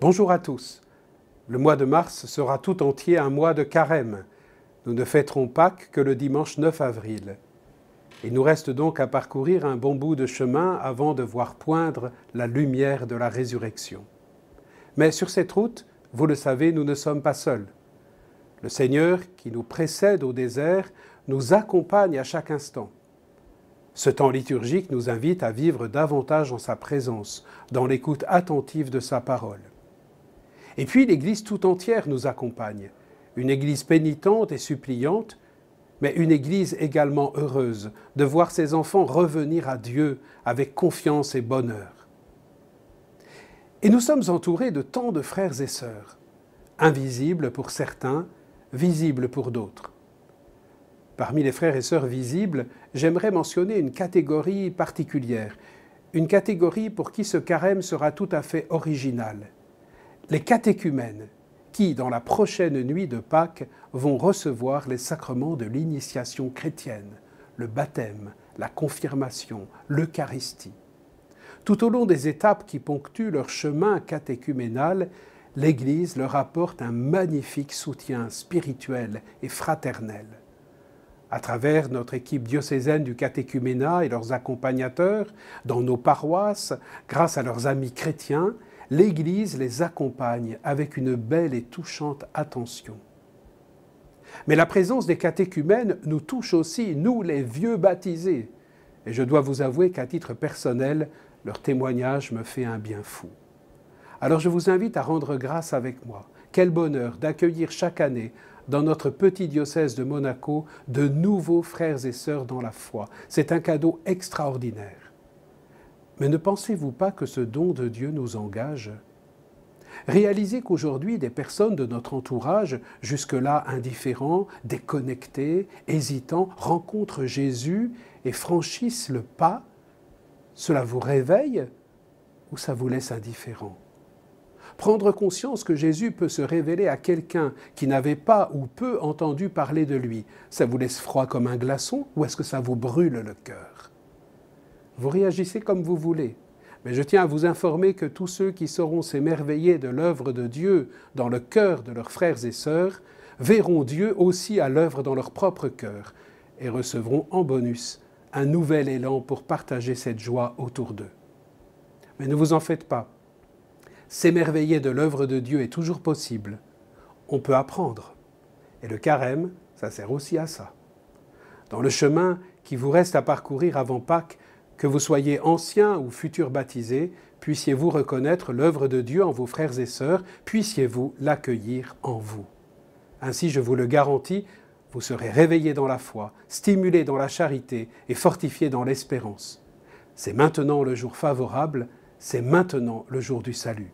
Bonjour à tous. Le mois de mars sera tout entier un mois de carême. Nous ne fêterons Pâques que le dimanche 9 avril. Il nous reste donc à parcourir un bon bout de chemin avant de voir poindre la lumière de la résurrection. Mais sur cette route, vous le savez, nous ne sommes pas seuls. Le Seigneur, qui nous précède au désert, nous accompagne à chaque instant. Ce temps liturgique nous invite à vivre davantage en sa présence, dans l'écoute attentive de sa parole. Et puis l'Église tout entière nous accompagne, une Église pénitente et suppliante, mais une Église également heureuse de voir ses enfants revenir à Dieu avec confiance et bonheur. Et nous sommes entourés de tant de frères et sœurs, invisibles pour certains, visibles pour d'autres. Parmi les frères et sœurs visibles, j'aimerais mentionner une catégorie particulière, une catégorie pour qui ce carême sera tout à fait original. Les catéchumènes, qui, dans la prochaine nuit de Pâques, vont recevoir les sacrements de l'initiation chrétienne, le baptême, la confirmation, l'Eucharistie. Tout au long des étapes qui ponctuent leur chemin catéchuménal, l'Église leur apporte un magnifique soutien spirituel et fraternel. À travers notre équipe diocésaine du catéchuménat et leurs accompagnateurs, dans nos paroisses, grâce à leurs amis chrétiens, l'Église les accompagne avec une belle et touchante attention. Mais la présence des catéchumènes nous touche aussi, nous les vieux baptisés. Et je dois vous avouer qu'à titre personnel, leur témoignage me fait un bien fou. Alors je vous invite à rendre grâce avec moi. Quel bonheur d'accueillir chaque année dans notre petit diocèse de Monaco de nouveaux frères et sœurs dans la foi. C'est un cadeau extraordinaire. Mais ne pensez-vous pas que ce don de Dieu nous engage ? Réalisez qu'aujourd'hui, des personnes de notre entourage, jusque-là indifférents, déconnectés, hésitants, rencontrent Jésus et franchissent le pas. Cela vous réveille ou ça vous laisse indifférent ? Prendre conscience que Jésus peut se révéler à quelqu'un qui n'avait pas ou peu entendu parler de lui, ça vous laisse froid comme un glaçon ou est-ce que ça vous brûle le cœur ? Vous réagissez comme vous voulez, mais je tiens à vous informer que tous ceux qui sauront s'émerveiller de l'œuvre de Dieu dans le cœur de leurs frères et sœurs verront Dieu aussi à l'œuvre dans leur propre cœur et recevront en bonus un nouvel élan pour partager cette joie autour d'eux. Mais ne vous en faites pas. S'émerveiller de l'œuvre de Dieu est toujours possible. On peut apprendre. Et le carême, ça sert aussi à ça. Dans le chemin qui vous reste à parcourir avant Pâques, que vous soyez anciens ou futurs baptisés, puissiez-vous reconnaître l'œuvre de Dieu en vos frères et sœurs, puissiez-vous l'accueillir en vous. Ainsi, je vous le garantis, vous serez réveillés dans la foi, stimulés dans la charité et fortifiés dans l'espérance. C'est maintenant le jour favorable, c'est maintenant le jour du salut.